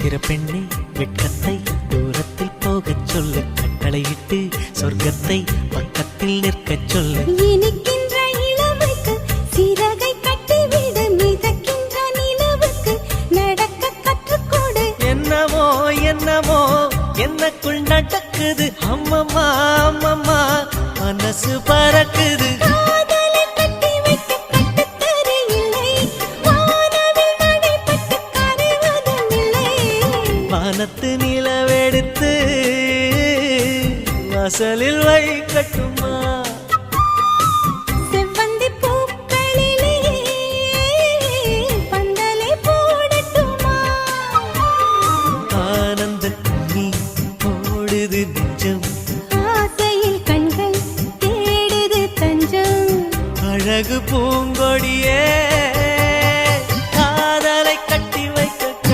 சித்திர பெண்ணே வெட்கத்தை தூரத்தில் போகச் சொல்லு, கட்டளையிட்டு சொர்க்கத்தை பக்கத்தில் நிற்கச் சொல்லு. இனிக்கின்ற இளமைக்கு சிறகை கட்டிவிட, மிதக்கின்ற நிலவுக்கு நடக்க கற்றுக்கொடு. என்னமோ என்னமோ என்னக்குள் நடக்குது, அம்மம்மா அம்மம்மா மனசு பறக்குது. காதலை கட்டி வைக்க கட்டுத்தரு இல்லை, வானவில் நடைபட்டு கரைவதும் இல்லை. வானத்து நிலவெடுத்து வாசலில் வைக்கட்டும்